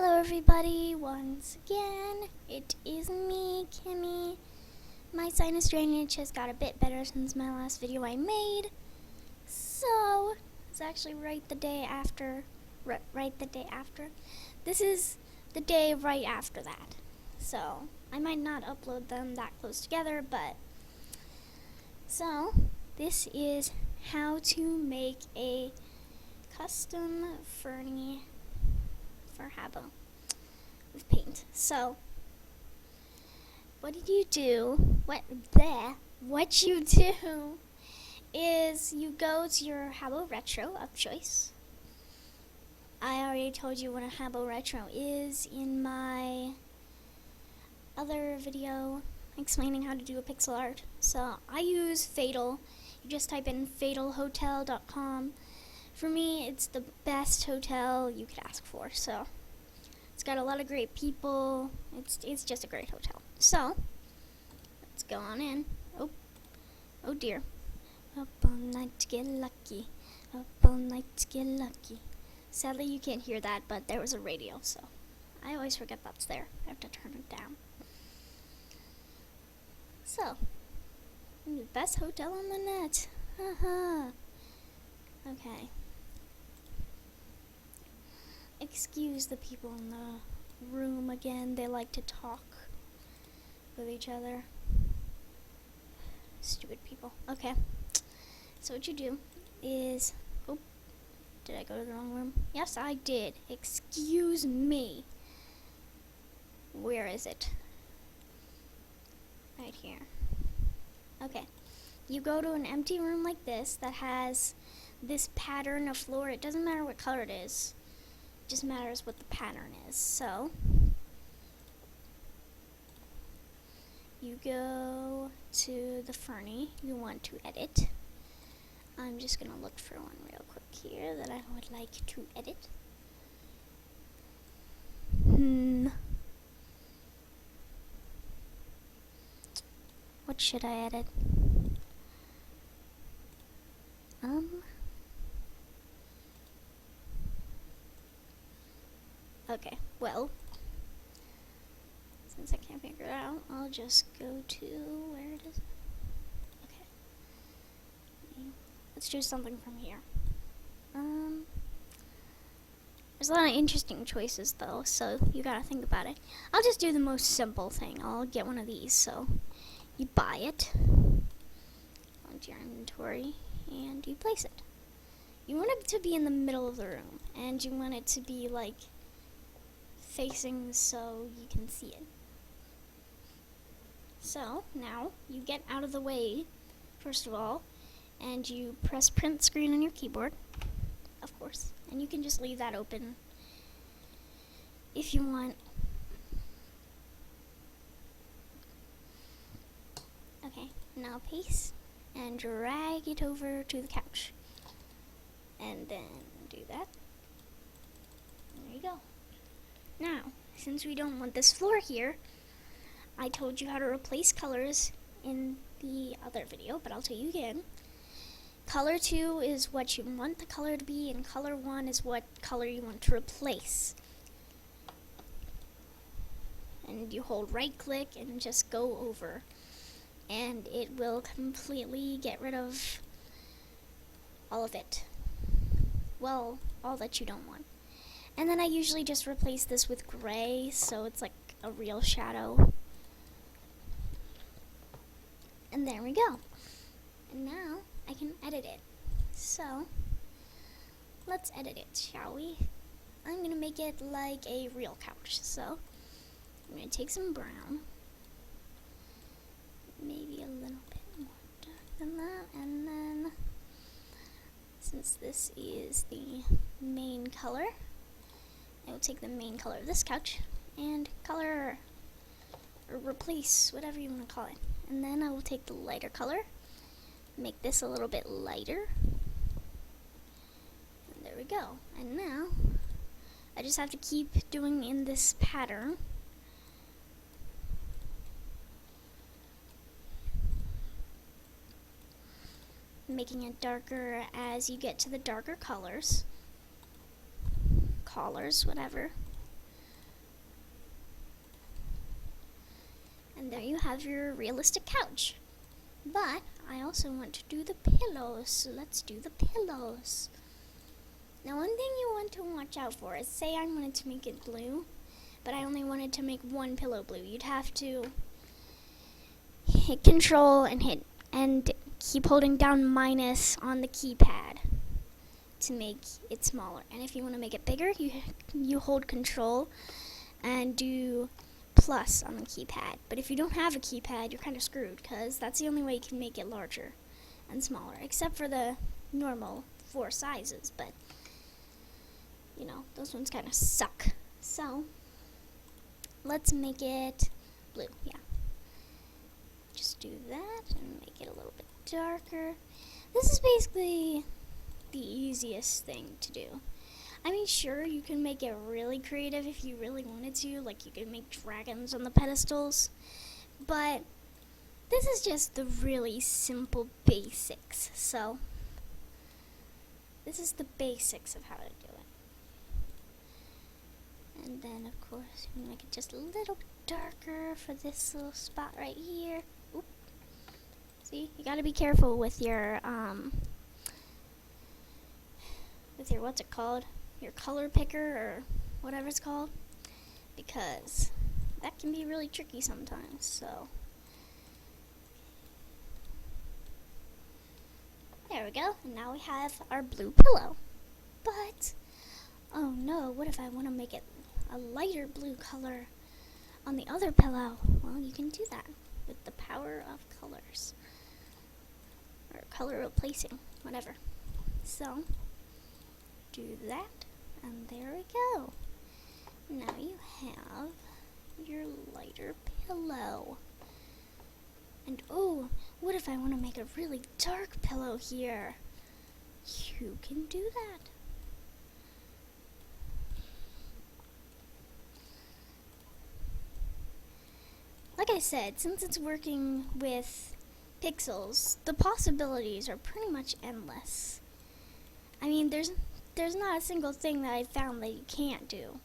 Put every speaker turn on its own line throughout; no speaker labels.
Hello everybody, once again, it is me, Kimmy. My sinus drainage has got a bit better since my last video I made, so it's actually right the day after. This is the day right after that, so I might not upload them that close together, but so this is how to make a custom furni for habbo with paint. So what you do is you go to your habbo retro of choice. I already told you what a habbo retro is in my other video explaining how to do a pixel art. So I use Fatal. You just type in fatalhotel.com. For me, it's the best hotel you could ask for. So it's got a lot of great people. It's just a great hotel. So let's go on in. Oh dear. Up all night to get lucky. Up all night to get lucky. Sadly, you can't hear that, but there was a radio, so I always forget that's there. I have to turn it down. So, the best hotel on the net. Haha. Okay. Excuse the people in the room again. They like to talk with each other. Stupid people. Okay. So what you do is... Oh, did I go to the wrong room? Yes, I did. Excuse me. Where is it? Right here. Okay. You go to an empty room like this that has this pattern of floor. It doesn't matter what color it is. It just matters what the pattern is. So you go to the furni you want to edit. I'm just going to look for one real quick here that I would like to edit. What should I edit? Okay, well, since I can't figure it out, I'll just go to where it is. Okay. Let's do something from here. There's a lot of interesting choices though, so you gotta think about it. I'll just do the most simple thing. I'll get one of these. So you buy it onto your inventory and you place it. You want it to be in the middle of the room, and you want it to be like facing so you can see it. So now you get out of the way first of all, and you press print screen on your keyboard, of course, and you can just leave that open if you want. Okay, now paste and drag it over to the couch, and then do that. There you go. Now, since we don't want this floor here, I told you how to replace colors in the other video, but I'll tell you again. Color 2 is what you want the color to be, and color 1 is what color you want to replace. And you hold right click and just go over, and it will completely get rid of all of it. Well, all that you don't want. And then I usually just replace this with gray, so it's like a real shadow. And there we go. And now I can edit it. So let's edit it, shall we? I'm going to make it like a real couch. So I'm going to take some brown, maybe a little bit more dark than that, and then since this is the main color, I will take the main color of this couch and color or replace, whatever you want to call it. And then I will take the lighter color, make this a little bit lighter. And there we go. And now I just have to keep doing in this pattern. Making it darker as you get to the darker colors. Collars, whatever. And there you have your realistic couch. But I also want to do the pillows, so let's do the pillows. Now, one thing you want to watch out for is, say I wanted to make it blue, but I only wanted to make one pillow blue. You'd have to hit Control and keep holding down minus on the keypad to make it smaller. And if you want to make it bigger, you hold Control and do plus on the keypad. But if you don't have a keypad, you're kind of screwed, because that's the only way you can make it larger and smaller, except for the normal 4 sizes. But you know, those ones kind of suck. So let's make it blue. Yeah, just do that and make it a little bit darker. This is basically the easiest thing to do. I mean, sure, you can make it really creative if you really wanted to, like you could make dragons on the pedestals, but this is just the really simple basics. So this is the basics of how to do it. And then, of course, you make it just a little bit darker for this little spot right here. Oop. See, you gotta be careful with your what's it called? Your color picker or whatever it's called, because that can be really tricky sometimes. So there we go, and now we have our blue pillow. But oh no, what if I want to make it a lighter blue color on the other pillow? Well, you can do that with the power of colors, or color replacing, whatever. So do that, and there we go. Now you have your lighter pillow. And oh, what if I want to make a really dark pillow here? You can do that. Like I said, since it's working with pixels, the possibilities are pretty much endless. I mean, there's not a single thing that I found that you can't do.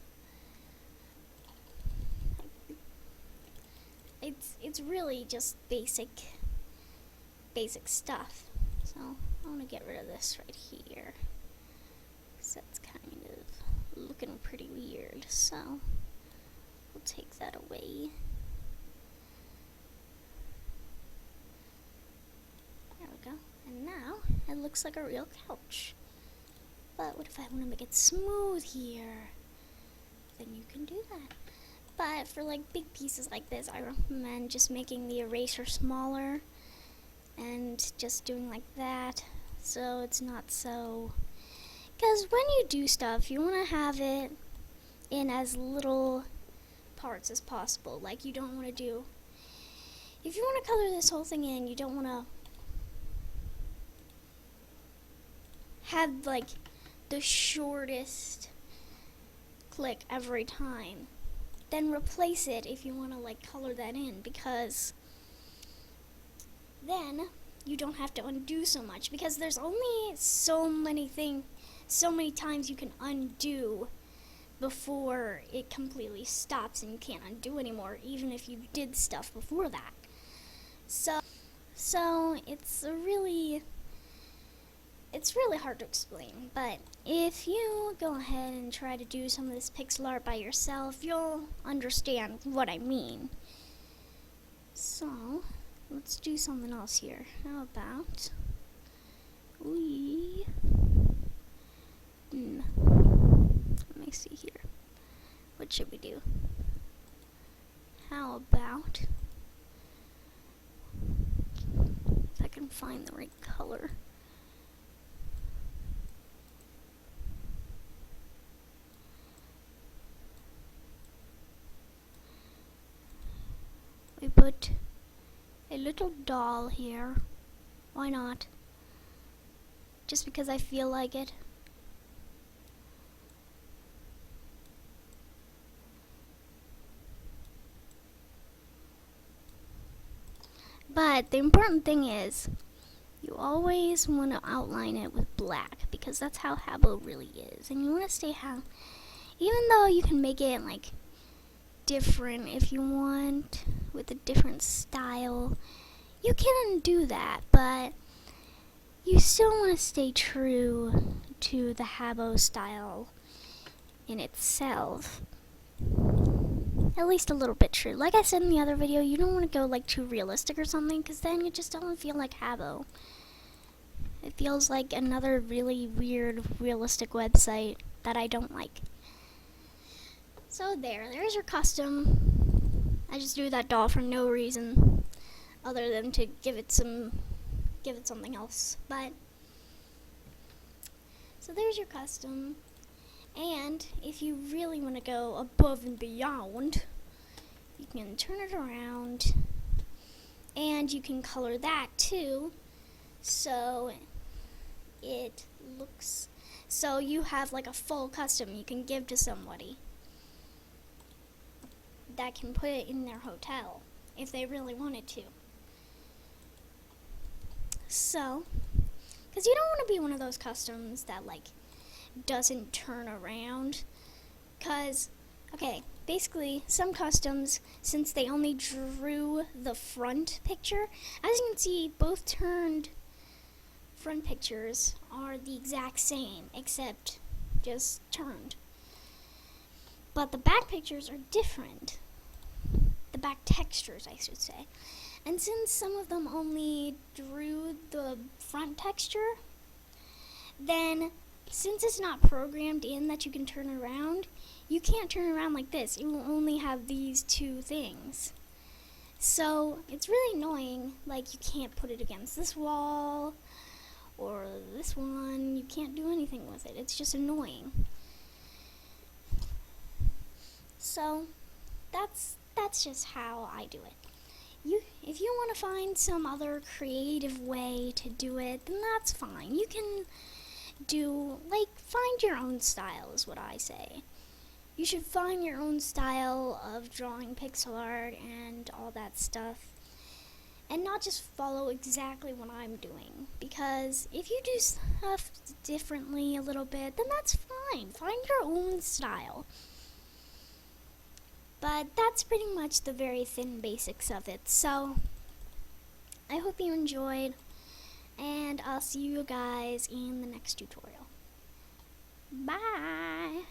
It's really just basic stuff. So I want to get rid of this right here, because that's kind of looking pretty weird. So we'll take that away. There we go. And now it looks like a real couch. But what if I want to make it smooth here? Then you can do that. But for like big pieces like this, I recommend just making the eraser smaller and just doing like that, so it's not so, because when you do stuff, you want to have it in as little parts as possible. Like, you don't want to do, if you want to color this whole thing in, you don't want to have like the shortest click every time. Then replace it if you want to like color that in, because then you don't have to undo so much, because there's only so many times you can undo before it completely stops and you can't undo anymore, even if you did stuff before that. So it's really hard to explain, but if you go ahead and try to do some of this pixel art by yourself, you'll understand what I mean. So let's do something else here. How about let me see here. What should we do? How about, if I can find the right color. We put a little doll here. Why not? Just because I feel like it. But the important thing is, you always want to outline it with black, because that's how habbo really is. And you want to stay even though you can make it like different if you want, with a different style. You can do that, but you still want to stay true to the habbo style in itself. At least a little bit true. Like I said in the other video, you don't want to go like too realistic or something, because then it just doesn't feel like habbo. It feels like another really weird realistic website that I don't like. So there's your custom. I just drew that doll for no reason other than to give it something else. But so there's your custom. And if you really want to go above and beyond, you can turn it around and you can color that too. So you have like a full custom you can give to somebody that can put it in their hotel if they really wanted to. So, because you don't want to be one of those customs that like doesn't turn around. Because, okay, basically some customs, since they only drew the front picture, as you can see, both turned front pictures are the exact same, except just turned. But the back pictures are different. The back textures, I should say. And since some of them only drew the front texture, then since it's not programmed in that you can turn around, you can't turn around like this. You will only have these two things. So it's really annoying, like you can't put it against this wall or this one. You can't do anything with it. It's just annoying. So that's just how I do it. If you want to find some other creative way to do it, then that's fine. You can find your own style is what I say. You should find your own style of drawing pixel art and all that stuff, and not just follow exactly what I'm doing, because if you do stuff differently a little bit, then that's fine. Find your own style. But that's pretty much the very thin basics of it. So I hope you enjoyed, and I'll see you guys in the next tutorial. Bye!